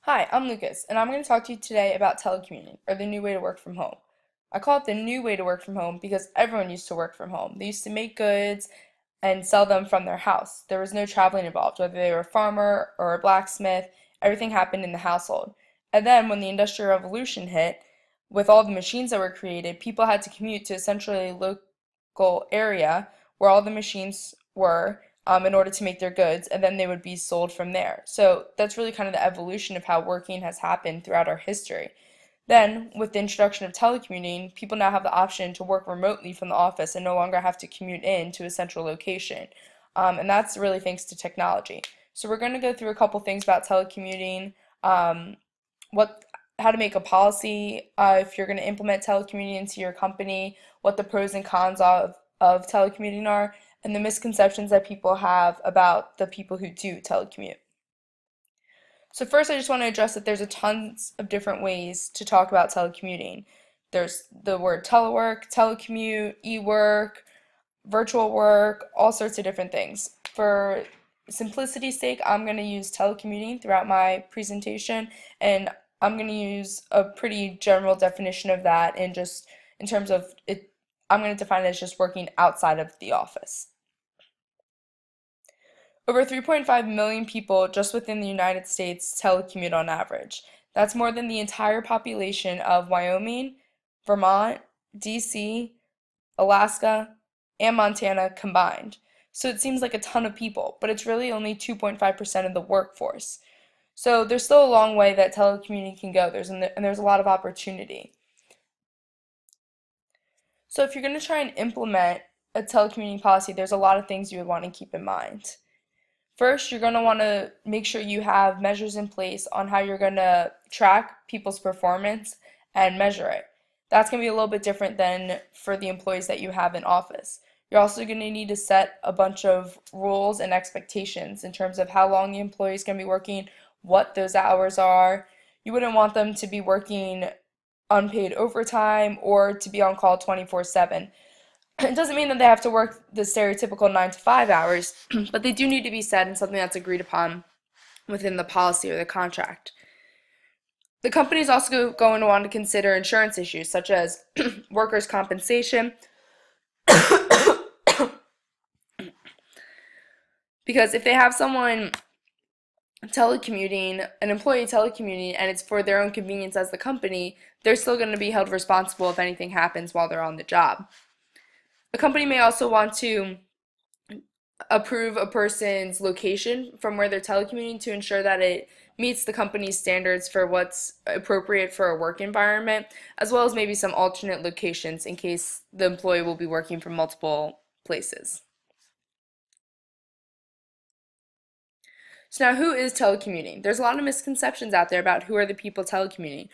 Hi, I'm Lucas, and I'm going to talk to you today about telecommuting, or the new way to work from home. I call it the new way to work from home because everyone used to work from home. They used to make goods and sell them from their house. There was no traveling involved, whether they were a farmer or a blacksmith, everything happened in the household. And then when the Industrial Revolution hit, with all the machines that were created, people had to commute to essentially a local area where all the machines were in order to make their goods, and then they would be sold from there. So that's really kind of the evolution of how working has happened throughout our history. Then, with the introduction of telecommuting, people now have the option to work remotely from the office and no longer have to commute in to a central location. And that's really thanks to technology. So we're going to go through a couple things about telecommuting, um, what, how to make a policy if you're going to implement telecommuting into your company, what the pros and cons of telecommuting are, and the misconceptions that people have about the people who do telecommute. So first, I just want to address that there's a tons of different ways to talk about telecommuting. There's the word telework, telecommute, e-work, virtual work, all sorts of different things. For simplicity's sake, I'm going to use telecommuting throughout my presentation, and I'm going to use a pretty general definition of that and just in terms of it, I'm going to define it as just working outside of the office. Over 3.5 million people just within the United States telecommute on average. That's more than the entire population of Wyoming, Vermont, DC, Alaska, and Montana combined. So it seems like a ton of people, but it's really only 2.5% of the workforce. So there's still a long way that telecommuting can go. There's a lot of opportunity. So if you're going to try and implement a telecommuting policy, there's a lot of things you would want to keep in mind. First, you're going to want to make sure you have measures in place on how you're going to track people's performance and measure it. That's going to be a little bit different than for the employees that you have in office. You're also going to need to set a bunch of rules and expectations in terms of how long the employee is going to be working, what those hours are. You wouldn't want them to be working unpaid overtime or to be on call 24/7. It doesn't mean that they have to work the stereotypical 9 to 5 hours, but they do need to be said and something that's agreed upon within the policy or the contract. The company is also going to want to consider insurance issues such as workers' compensation, because if they have someone telecommuting, an employee telecommuting, and it's for their own convenience as the company, they're still going to be held responsible if anything happens while they're on the job. A company may also want to approve a person's location from where they're telecommuting to ensure that it meets the company's standards for what's appropriate for a work environment, as well as maybe some alternate locations in case the employee will be working from multiple places. So now, who is telecommuting? There's a lot of misconceptions out there about who are the people telecommuting.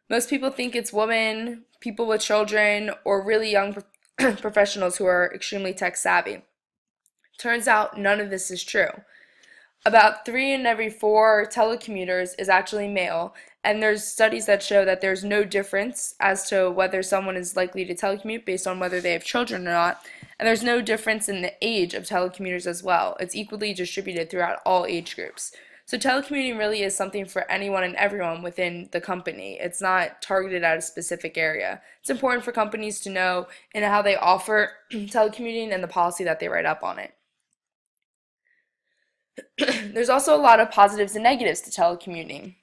Most people think it's women, people with children, or really young professionals who are extremely tech savvy. Turns out none of this is true. About 3 in every 4 telecommuters is actually male, and there's studies that show that there's no difference as to whether someone is likely to telecommute based on whether they have children or not, and there's no difference in the age of telecommuters as well. It's equally distributed throughout all age groups. So telecommuting really is something for anyone and everyone within the company. It's not targeted at a specific area. It's important for companies to know and how they offer telecommuting and the policy that they write up on it. There's also a lot of positives and negatives to telecommuting.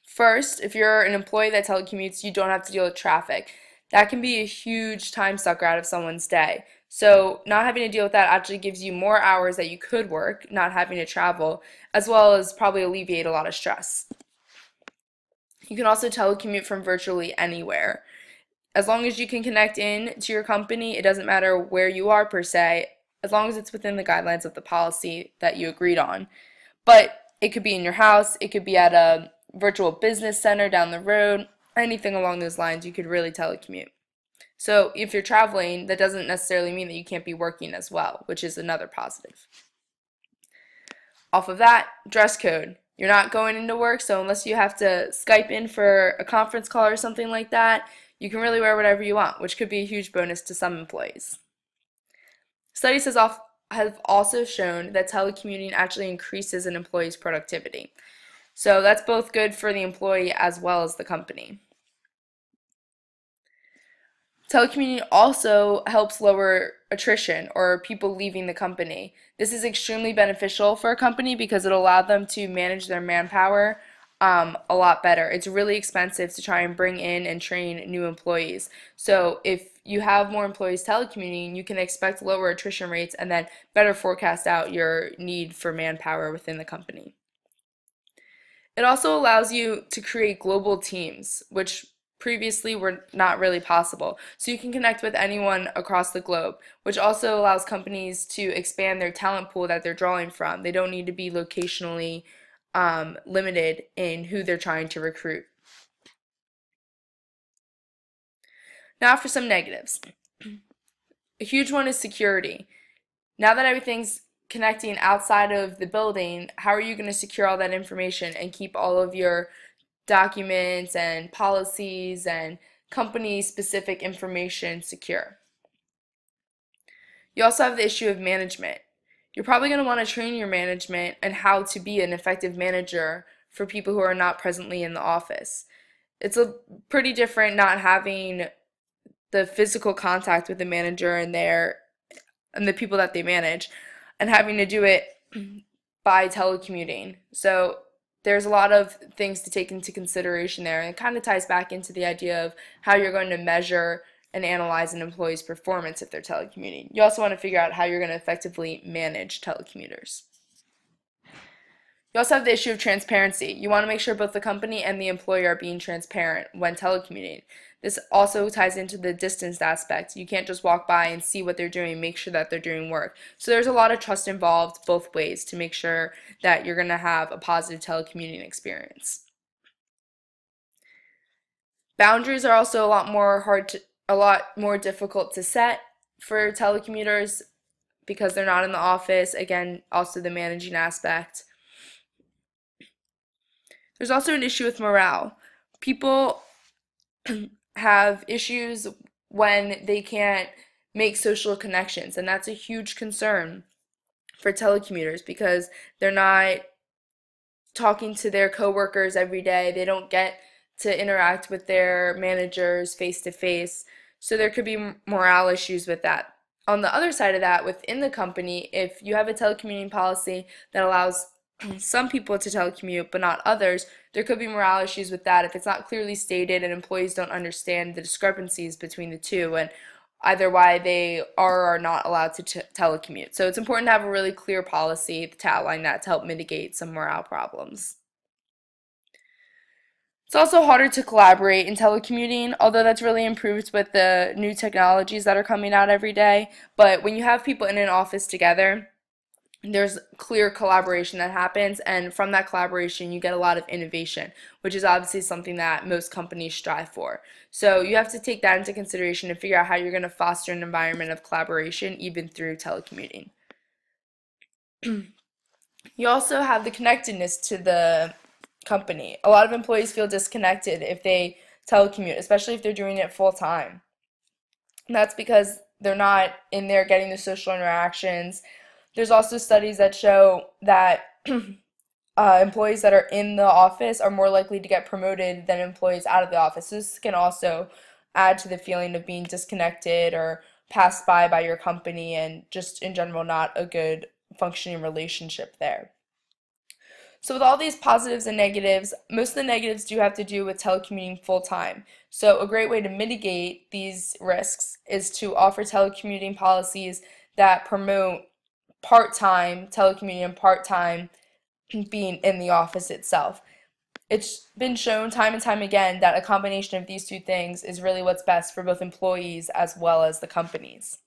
First, if you're an employee that telecommutes, you don't have to deal with traffic. That can be a huge time sucker out of someone's day. So not having to deal with that actually gives you more hours that you could work, not having to travel, as well as probably alleviate a lot of stress. You can also telecommute from virtually anywhere. As long as you can connect in to your company, it doesn't matter where you are per se, as long as it's within the guidelines of the policy that you agreed on. But it could be in your house, it could be at a virtual business center down the road, anything along those lines, you could really telecommute. So if you're traveling, that doesn't necessarily mean that you can't be working as well, which is another positive. Off of that, dress code. You're not going into work, so unless you have to Skype in for a conference call or something like that, you can really wear whatever you want, which could be a huge bonus to some employees. Studies have also shown that telecommuting actually increases an employee's productivity. So that's both good for the employee as well as the company. Telecommuting also helps lower attrition or people leaving the company. This is extremely beneficial for a company because it'll allow them to manage their manpower a lot better. It's really expensive to try and bring in and train new employees. So if you have more employees telecommuting, you can expect lower attrition rates and then better forecast out your need for manpower within the company. It also allows you to create global teams, which previously were not really possible. So you can connect with anyone across the globe, which also allows companies to expand their talent pool that they're drawing from. They don't need to be locationally limited in who they're trying to recruit. Now for some negatives. A huge one is security. Now that everything's connecting outside of the building, how are you going to secure all that information and keep all of your documents and policies and company specific information secure? You also have the issue of management. You're probably going to want to train your management and how to be an effective manager for people who are not presently in the office. It's a pretty different not having the physical contact with the manager and the people that they manage and having to do it by telecommuting. So there's a lot of things to take into consideration there, and it kind of ties back into the idea of how you're going to measure and analyze an employee's performance if they're telecommuting. You also want to figure out how you're going to effectively manage telecommuters. You also have the issue of transparency. You want to make sure both the company and the employer are being transparent when telecommuting. This also ties into the distance aspect. You can't just walk by and see what they're doing, make sure that they're doing work. So there's a lot of trust involved both ways to make sure that you're going to have a positive telecommuting experience. Boundaries are also a lot more difficult to set for telecommuters because they're not in the office. Again, also the managing aspect. There's also an issue with morale. People have issues when they can't make social connections, and that's a huge concern for telecommuters because they're not talking to their coworkers every day. They don't get to interact with their managers face to face. So there could be morale issues with that. On the other side of that, within the company, if you have a telecommuting policy that allows some people to telecommute but not others, there could be morale issues with that if it's not clearly stated and employees don't understand the discrepancies between the two and either why they are or are not allowed to telecommute. So it's important to have a really clear policy to outline that to help mitigate some morale problems. It's also harder to collaborate in telecommuting, although that's really improved with the new technologies that are coming out every day. But when you have people in an office together, there's clear collaboration that happens, and from that collaboration you get a lot of innovation, which is obviously something that most companies strive for. So you have to take that into consideration and figure out how you're going to foster an environment of collaboration even through telecommuting. You also have the connectedness to the company. A lot of employees feel disconnected if they telecommute, especially if they're doing it full time. And that's because they're not in there getting the social interactions. There's also studies that show that employees that are in the office are more likely to get promoted than employees out of the office. This can also add to the feeling of being disconnected or passed by your company and just in general not a good functioning relationship there. So with all these positives and negatives, most of the negatives do have to do with telecommuting full time. So a great way to mitigate these risks is to offer telecommuting policies that promote part-time telecommuting and part-time being in the office itself. It's been shown time and time again that a combination of these two things is really what's best for both employees as well as the companies.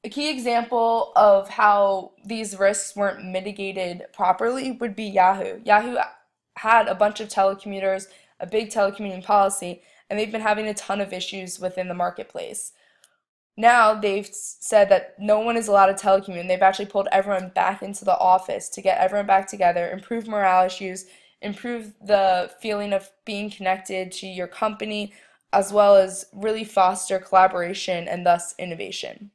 A key example of how these risks weren't mitigated properly would be Yahoo. Yahoo had a bunch of telecommuters, a big telecommuting policy, and they've been having a ton of issues within the marketplace. Now they've said that no one is allowed to telecommute, and they've actually pulled everyone back into the office to get everyone back together, improve morale issues, improve the feeling of being connected to your company, as well as really foster collaboration and thus innovation.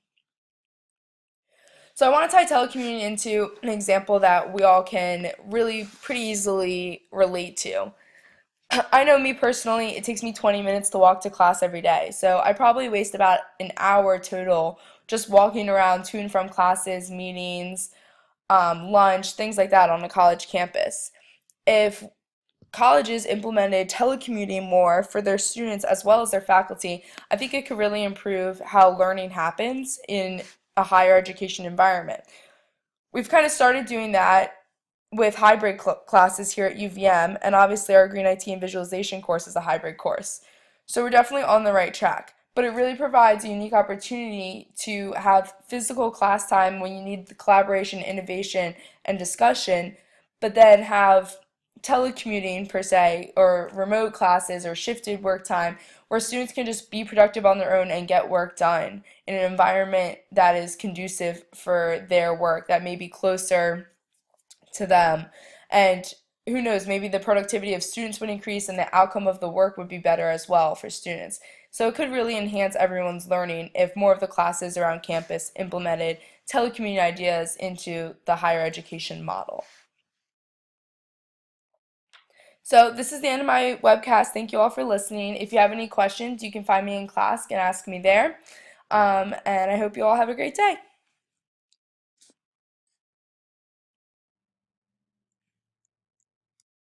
So I want to tie telecommuting into an example that we all can really pretty easily relate to. I know me personally, it takes me 20 minutes to walk to class every day. So I probably waste about an hour total just walking around to and from classes, meetings, lunch, things like that on a college campus. If colleges implemented telecommuting more for their students as well as their faculty, I think it could really improve how learning happens in a higher education environment. We've kind of started doing that with hybrid classes here at UVM, and obviously our Green IT and Visualization course is a hybrid course. So we're definitely on the right track. But it really provides a unique opportunity to have physical class time when you need the collaboration, innovation, and discussion, but then have telecommuting per se, or remote classes or shifted work time where students can just be productive on their own and get work done in an environment that is conducive for their work, that may be closer to them. And who knows, maybe the productivity of students would increase and the outcome of the work would be better as well for students. So it could really enhance everyone's learning if more of the classes around campus implemented telecommuting ideas into the higher education model. So this is the end of my webcast. Thank you all for listening. If you have any questions, you can find me in class and ask me there. And I hope you all have a great day.